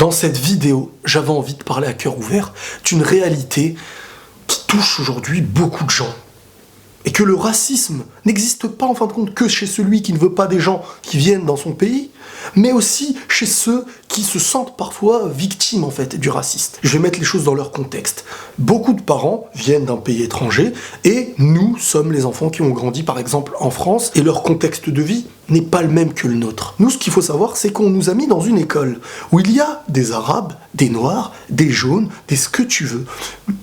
Dans cette vidéo, j'avais envie de parler à cœur ouvert d'une réalité qui touche aujourd'hui beaucoup de gens. Et que le racisme n'existe pas en fin de compte que chez celui qui ne veut pas des gens qui viennent dans son pays, mais aussi chez ceux qui se sentent parfois victimes en fait du racisme. Je vais mettre les choses dans leur contexte. Beaucoup de parents viennent d'un pays étranger et nous sommes les enfants qui ont grandi par exemple en France et leur contexte de vie n'est pas le même que le nôtre. Nous, ce qu'il faut savoir, c'est qu'on nous a mis dans une école où il y a des Arabes, des Noirs, des jaunes, des ce que tu veux.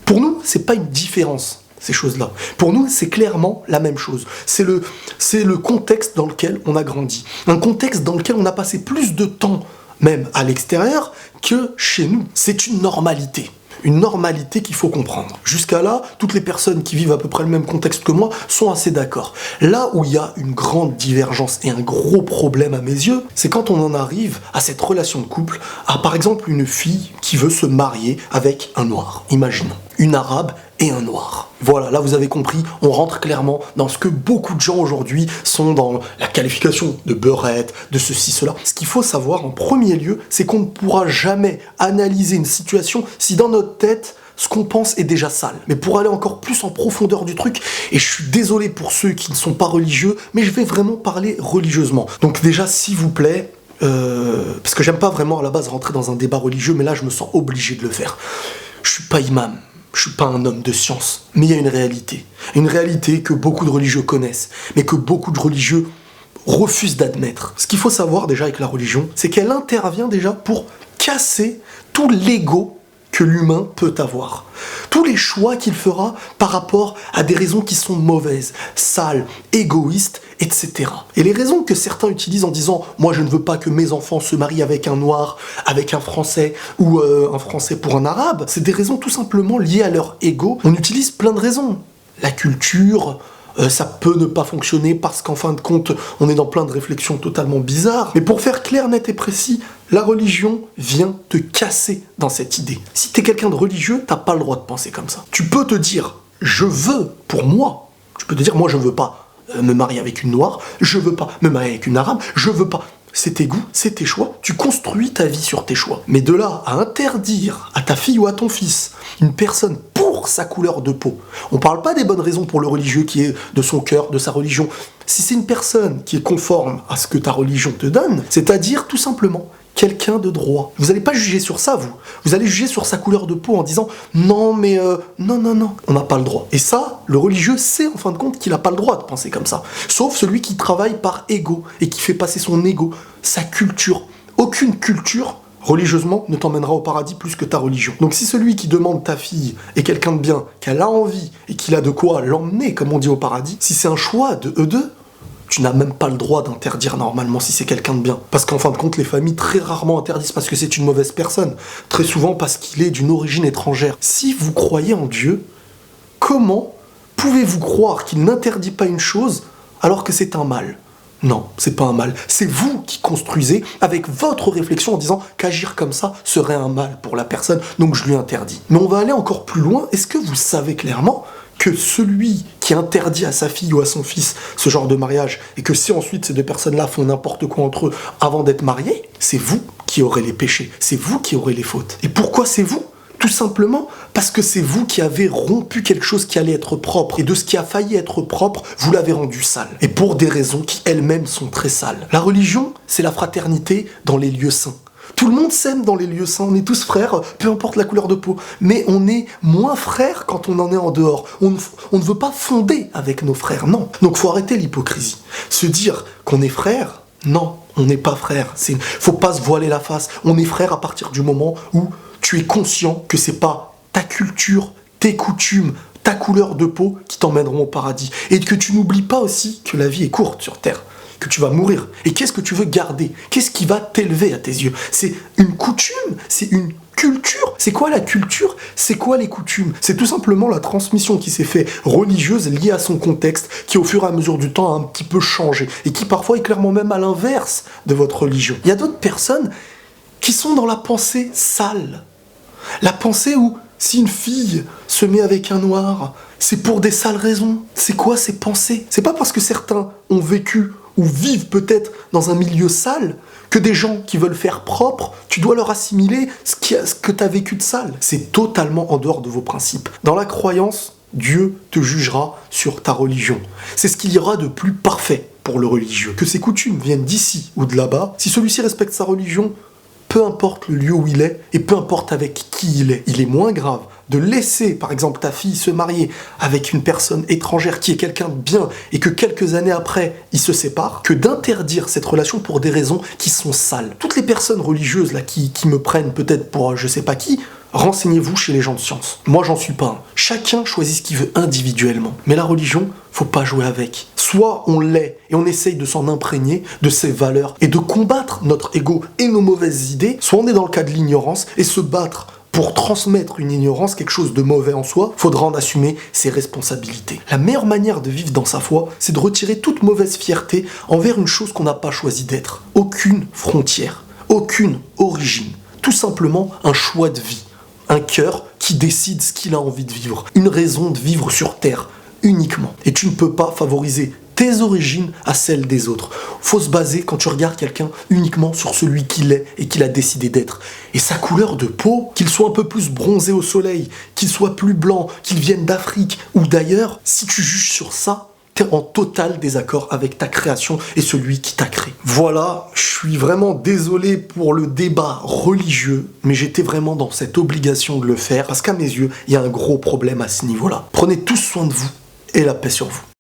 Pour nous, c'est pas une différence. Ces choses-là. Pour nous, c'est clairement la même chose. C'est le contexte dans lequel on a grandi. Un contexte dans lequel on a passé plus de temps, même à l'extérieur, que chez nous. C'est une normalité. Une normalité qu'il faut comprendre. Jusqu'à là, toutes les personnes qui vivent à peu près le même contexte que moi sont assez d'accord. Là où il y a une grande divergence et un gros problème à mes yeux, c'est quand on en arrive à cette relation de couple, à par exemple une fille qui veut se marier avec un noir. Imaginons. Une arabe et un noir. Voilà, là vous avez compris, on rentre clairement dans ce que beaucoup de gens aujourd'hui sont dans la qualification de beurette, de ceci, cela. Ce qu'il faut savoir en premier lieu, c'est qu'on ne pourra jamais analyser une situation si dans notre tête, ce qu'on pense est déjà sale. Mais pour aller encore plus en profondeur du truc, et je suis désolé pour ceux qui ne sont pas religieux, mais je vais vraiment parler religieusement. Donc déjà, s'il vous plaît, parce que j'aime pas vraiment à la base rentrer dans un débat religieux, mais là je me sens obligé de le faire. Je suis pas imam. Je suis pas un homme de science, mais il y a une réalité que beaucoup de religieux connaissent, mais que beaucoup de religieux refusent d'admettre. Ce qu'il faut savoir déjà avec la religion, c'est qu'elle intervient déjà pour casser tout l'ego que l'humain peut avoir. Tous les choix qu'il fera par rapport à des raisons qui sont mauvaises, sales, égoïstes, etc. Et les raisons que certains utilisent en disant « moi je ne veux pas que mes enfants se marient avec un noir, avec un français ou un français pour un arabe », c'est des raisons tout simplement liées à leur ego. On utilise plein de raisons. La culture, ça peut ne pas fonctionner parce qu'en fin de compte, on est dans plein de réflexions totalement bizarres. Mais pour faire clair, net et précis, la religion vient te casser dans cette idée. Si t'es quelqu'un de religieux, t'as pas le droit de penser comme ça. Tu peux te dire, je veux, pour moi, tu peux te dire, moi je veux pas me marier avec une noire, je veux pas me marier avec une arabe, je veux pas. C'est tes goûts, c'est tes choix, tu construis ta vie sur tes choix. Mais de là à interdire à ta fille ou à ton fils une personne pour sa couleur de peau, on parle pas des bonnes raisons pour le religieux qui est de son cœur, de sa religion. Si c'est une personne qui est conforme à ce que ta religion te donne, c'est-à-dire tout simplement quelqu'un de droit. Vous n'allez pas juger sur ça, vous. Vous allez juger sur sa couleur de peau en disant « Non, mais non, on n'a pas le droit ». Et ça, le religieux sait en fin de compte qu'il n'a pas le droit de penser comme ça. Sauf celui qui travaille par ego et qui fait passer son ego, sa culture. Aucune culture, religieusement, ne t'emmènera au paradis plus que ta religion. Donc si celui qui demande ta fille est quelqu'un de bien, qu'elle a envie et qu'il a de quoi l'emmener, comme on dit, au paradis, si c'est un choix de eux deux, tu n'as même pas le droit d'interdire normalement si c'est quelqu'un de bien. Parce qu'en fin de compte, les familles très rarement interdisent parce que c'est une mauvaise personne. Très souvent parce qu'il est d'une origine étrangère. Si vous croyez en Dieu, comment pouvez-vous croire qu'il n'interdit pas une chose alors que c'est un mal ? Non, c'est pas un mal. C'est vous qui construisez avec votre réflexion en disant qu'agir comme ça serait un mal pour la personne, donc je lui interdis. Mais on va aller encore plus loin. Est-ce que vous savez clairement que celui qui interdit à sa fille ou à son fils ce genre de mariage, et que si ensuite ces deux personnes-là font n'importe quoi entre eux avant d'être mariés, c'est vous qui aurez les péchés, c'est vous qui aurez les fautes. Et pourquoi c'est vous ? Tout simplement parce que c'est vous qui avez rompu quelque chose qui allait être propre, et de ce qui a failli être propre, vous l'avez rendu sale. Et pour des raisons qui elles-mêmes sont très sales. La religion, c'est la fraternité dans les lieux saints. Tout le monde s'aime dans les lieux saints, on est tous frères, peu importe la couleur de peau. Mais on est moins frères quand on en est en dehors. On ne veut pas fonder avec nos frères, non. Donc faut arrêter l'hypocrisie. Se dire qu'on est frères, non, on n'est pas frères. Faut pas se voiler la face. On est frères à partir du moment où tu es conscient que c'est pas ta culture, tes coutumes, ta couleur de peau qui t'emmèneront au paradis. Et que tu n'oublies pas aussi que la vie est courte sur Terre. Que tu vas mourir. Et qu'est-ce que tu veux garder ? Qu'est-ce qui va t'élever à tes yeux ? C'est une coutume ? C'est une culture ? C'est quoi la culture ? C'est quoi les coutumes ? C'est tout simplement la transmission qui s'est fait religieuse liée à son contexte, qui au fur et à mesure du temps a un petit peu changé, et qui parfois est clairement même à l'inverse de votre religion. Il y a d'autres personnes qui sont dans la pensée sale. La pensée où si une fille se met avec un noir, c'est pour des sales raisons. C'est quoi ces pensées ? C'est pas parce que certains ont vécu ou vivent peut-être dans un milieu sale, que des gens qui veulent faire propre, tu dois leur assimiler ce que tu as vécu de sale. C'est totalement en dehors de vos principes. Dans la croyance, Dieu te jugera sur ta religion. C'est ce qu'il y aura de plus parfait pour le religieux. Que ses coutumes viennent d'ici ou de là-bas, si celui-ci respecte sa religion, peu importe le lieu où il est et peu importe avec qui il est moins grave de laisser, par exemple, ta fille se marier avec une personne étrangère qui est quelqu'un de bien et que quelques années après, ils se séparent, que d'interdire cette relation pour des raisons qui sont sales. Toutes les personnes religieuses là qui me prennent peut-être pour je sais pas qui, renseignez-vous chez les gens de science. Moi, j'en suis pas un. Chacun choisit ce qu'il veut individuellement. Mais la religion, faut pas jouer avec. Soit on l'est et on essaye de s'en imprégner de ses valeurs et de combattre notre ego et nos mauvaises idées, soit on est dans le cas de l'ignorance et se battre pour transmettre une ignorance, quelque chose de mauvais en soi, faudra en assumer ses responsabilités. La meilleure manière de vivre dans sa foi, c'est de retirer toute mauvaise fierté envers une chose qu'on n'a pas choisi d'être. Aucune frontière, aucune origine, tout simplement un choix de vie. Un cœur qui décide ce qu'il a envie de vivre, une raison de vivre sur Terre, uniquement. Et tu ne peux pas favoriser tes origines à celles des autres. Faut se baser, quand tu regardes quelqu'un, uniquement sur celui qu'il est et qu'il a décidé d'être. Et sa couleur de peau, qu'il soit un peu plus bronzé au soleil, qu'il soit plus blanc, qu'il vienne d'Afrique ou d'ailleurs, si tu juges sur ça, t'es en total désaccord avec ta création et celui qui t'a créé. Voilà, je suis vraiment désolé pour le débat religieux, mais j'étais vraiment dans cette obligation de le faire, parce qu'à mes yeux, il y a un gros problème à ce niveau-là. Prenez tous soin de vous et la paix sur vous.